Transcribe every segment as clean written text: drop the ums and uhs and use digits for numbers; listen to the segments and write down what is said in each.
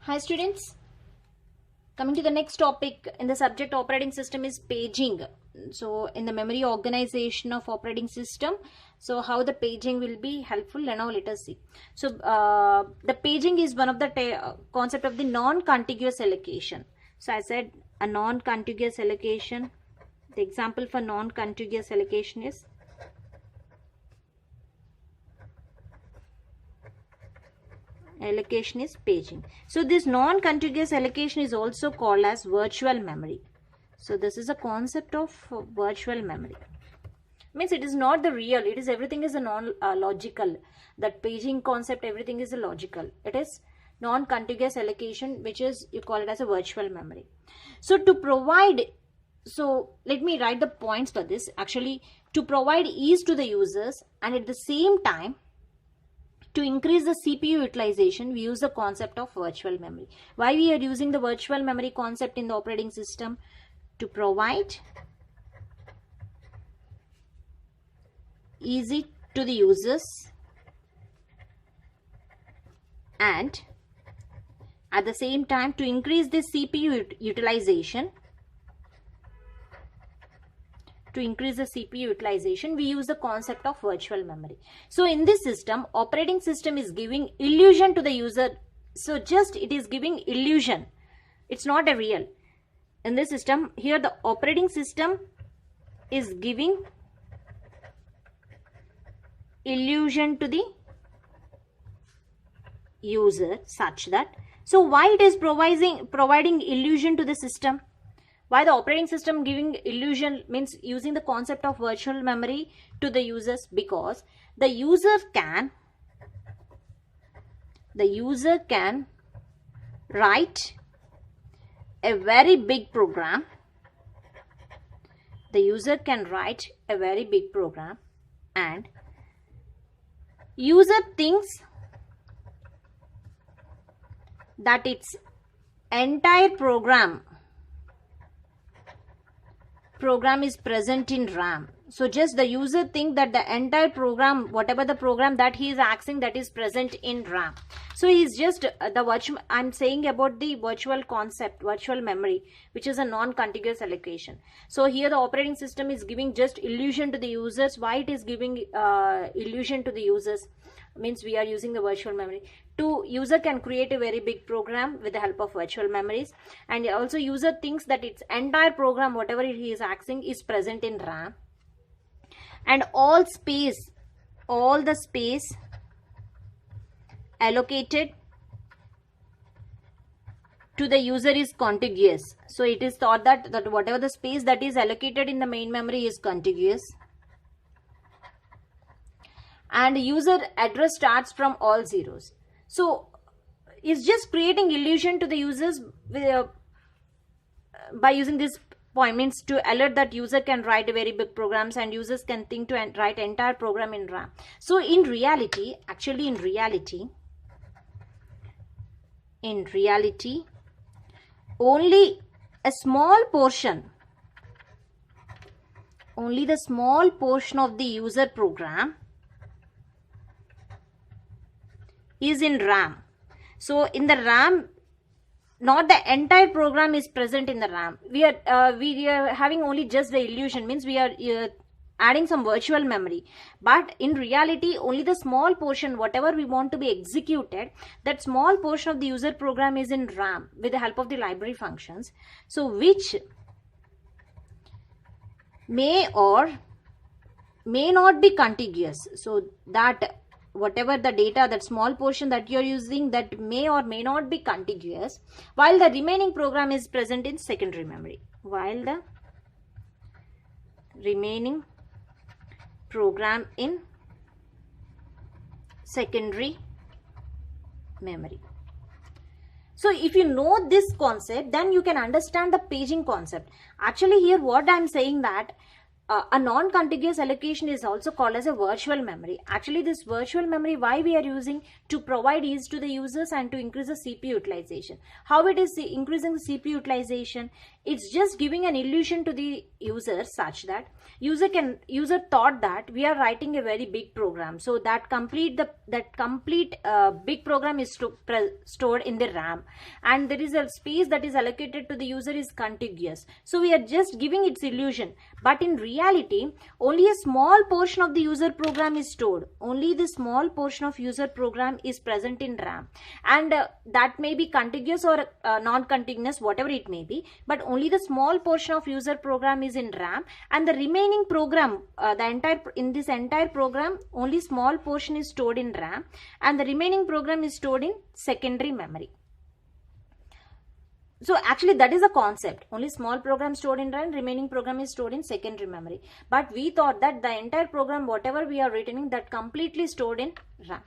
Hi students, coming to the next topic in the subject operating system is paging. So in the memory organization of operating system, so how the paging will be helpful, now let us see. So the paging is one of the concept of the non-contiguous allocation. So I said a non-contiguous allocation. The example for non-contiguous allocation is paging. So this non-contiguous allocation is also called as virtual memory. So this is a concept of virtual memory. Means it is not the real, it is everything is a non-logical. That paging concept, everything is a logical. It is non-contiguous allocation, which is, you call it as a virtual memory. So to provide, so let me write the points for this. Actually, to provide ease to the users and at the same time, to increase the CPU utilization, we use the concept of virtual memory. Why we are using the virtual memory concept in the operating system? To provide easy to the users and at the same time to increase the CPU utilization. To increase the CPU utilization, we use the concept of virtual memory. So in this system, operating system is giving illusion to the user. So just it is giving illusion. It's not a real. In this system, here the operating system is giving illusion to the user such that. So why it is providing illusion to the system? Why the operating system giving illusion means using the concept of virtual memory to the users? Because the user can write a very big program. The user can write a very big program and user thinks that its entire program is present in RAM. So just the user think that the entire program, whatever the program that he is accessing, that is present in RAM. So he is just the virtual, I'm saying about the virtual concept, virtual memory, which is a non-contiguous allocation. So here the operating system is giving just illusion to the users. Why it is giving illusion to the users? Means we are using the virtual memory. User can create a very big program with the help of virtual memories, and also user thinks that its entire program, whatever he is accessing, is present in RAM, and all the space allocated to the user is contiguous. So it is thought that whatever the space that is allocated in the main memory is contiguous, and user address starts from all zeros. So it's just creating illusion to the users by using this point, means to alert that user can write very big programs and users can think to write entire program in RAM. So in reality, only a small portion, the small portion of the user program is in RAM. So in the RAM, not the entire program is present in the RAM. We are having only just the illusion, means we are adding some virtual memory, but in reality only the small portion, whatever we want to be executed, that small portion of the user program is in RAM with the help of the library functions. So which may or may not be contiguous. So that whatever the data, that small portion that you are using, that may or may not be contiguous, while the remaining program is present in secondary memory. While the remaining program in secondary memory. So if you know this concept, then you can understand the paging concept. Actually here what I am saying that a non-contiguous allocation is also called as a virtual memory. Actually, this virtual memory, why we are using to provide ease to the users and to increase the CPU utilization. How it is increasing the CPU utilization? It's just giving an illusion to the user such that user thought that we are writing a very big program. So that complete big program is stored in the RAM, and there is a space that is allocated to the user is contiguous. So we are just giving its illusion, but in reality only a small portion of the user program is stored. Only the small portion of user program is present in RAM, and that may be contiguous or non-contiguous, whatever it may be, but only the small portion of user program is in RAM, and the remaining program, in this entire program, only small portion is stored in RAM, and the remaining program is stored in secondary memory. So actually that is a concept. Only small program stored in RAM, remaining program is stored in secondary memory. But we thought that the entire program, whatever we are returning, that completely stored in RAM.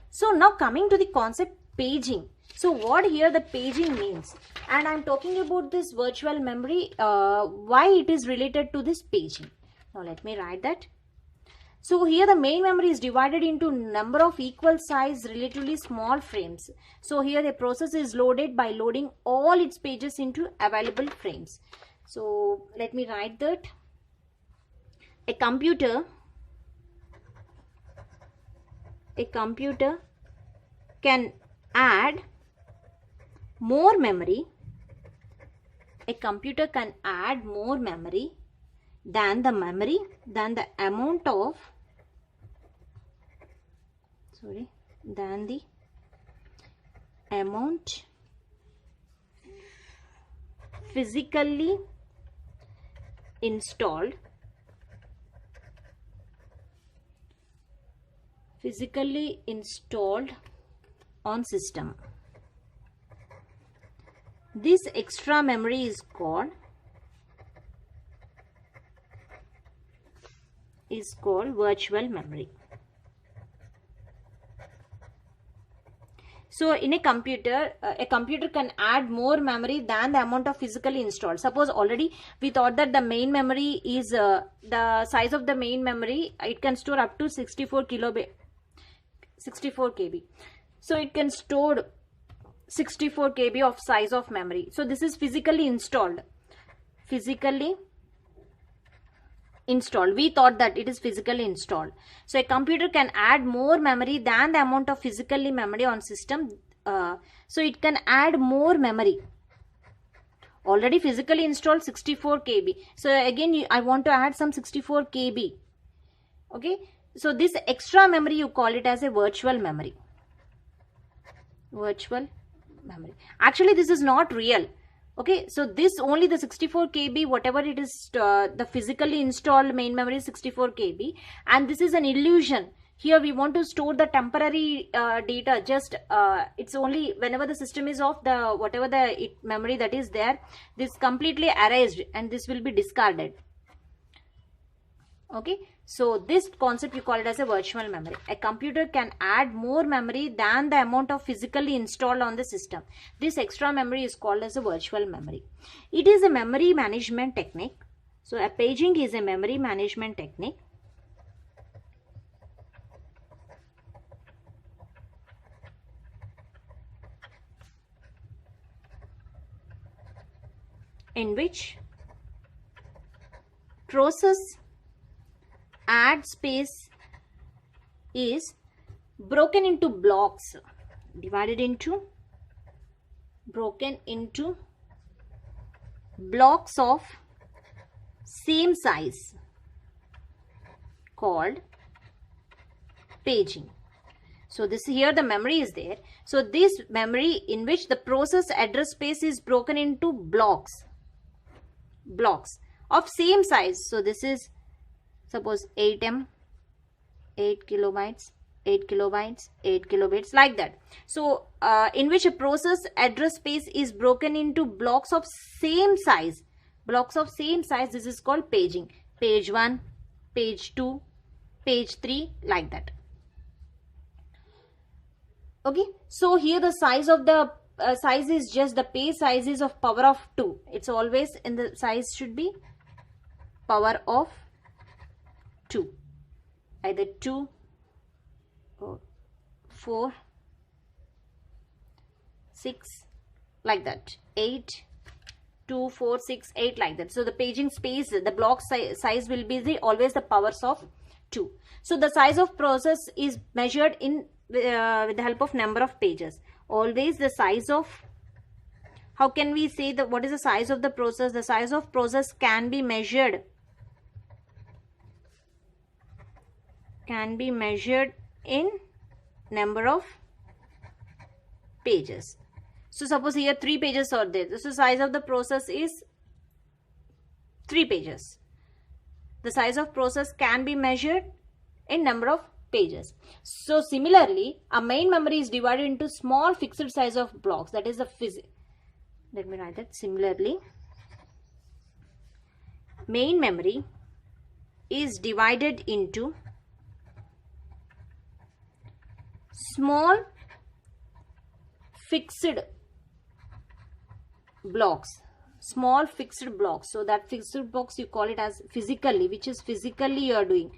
So now coming to the concept paging. So what here the paging means, and I am talking about this virtual memory, why it is related to this paging. Now let me write that. So here the main memory is divided into number of equal size relatively small frames. So here the process is loaded by loading all its pages into available frames. So let me write that. A computer can add more memory. A computer can add more memory than the amount of physically installed on system. This extra memory is called virtual memory. So in a computer can add more memory than the amount of physically installed. Suppose already we thought that the main memory is the size of the main memory, it can store up to 64 KB. So it can store 64 KB of size of memory. So this is physically installed. We thought that it is physically installed. So a computer can add more memory than the amount of physically memory on system. So it can add more memory. Already physically installed 64 KB. So again I want to add some 64 KB. Okay. So this extra memory you call it as a virtual memory. Actually this is not real. Okay, so this only the 64 KB, whatever it is, the physically installed main memory is 64 KB, and this is an illusion. Here we want to store the temporary data, just it's only whenever the system is off, the whatever the memory that is there, this completely erased and this will be discarded. Okay, so this concept you call it as a virtual memory. A computer can add more memory than the amount of physically installed on the system. This extra memory is called as a virtual memory. It is a memory management technique. So a paging is a memory management technique in which process add space is broken into blocks, broken into blocks of same size, called paging. So this here the memory is there. So this memory in which the process address space is broken into blocks of same size. So this is suppose 8 kilobytes, 8 kilobytes, 8 kilobits, like that. So in which a process address space is broken into blocks of same size. This is called paging. Page 1, page 2, page 3, like that. Okay, so here the size of the size is just the page size is of power of 2. It's always in the size should be power of 2, either 2 or 4, 6, like that, 8, 2, 4, 6, 8, like that. So the paging space, the block size will be always the powers of 2. So the size of process is measured in with the help of number of pages. Always the size of, how can we say that what is the size of the process? The size of process can be measured in number of pages. So suppose here 3 pages are there. So size of the process is 3 pages. The size of process can be measured in number of pages. So similarly, a main memory is divided into small fixed size of blocks. That is the let me write that. Similarly, main memory is divided into small fixed blocks. Small fixed blocks. So that fixed blocks you call it as physically, which is physically you are doing.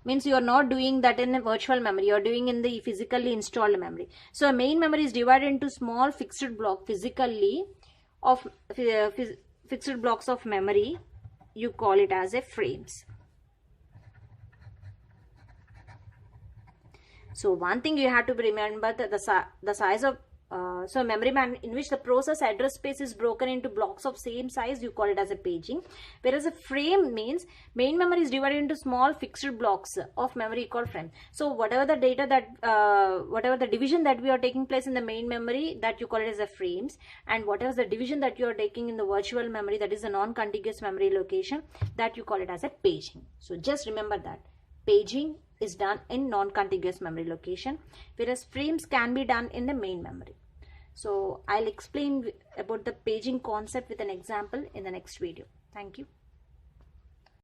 Means you are not doing that in a virtual memory, you are doing in the physically installed memory. So a main memory is divided into small fixed block physically of fixed blocks of memory. You call it as a frames. So one thing you have to remember that the size of so memory in which the process address space is broken into blocks of same size, you call it as a paging. Whereas a frame means main memory is divided into small fixed blocks of memory called frame. So whatever the data that whatever the division that we are taking place in the main memory, that you call it as a frames, and whatever the division that you are taking in the virtual memory, that is a non-contiguous memory location, that you call it as a paging. So just remember that paging is done in non-contiguous memory location, whereas frames can be done in the main memory. So I'll explain about the paging concept with an example in the next video. Thank you.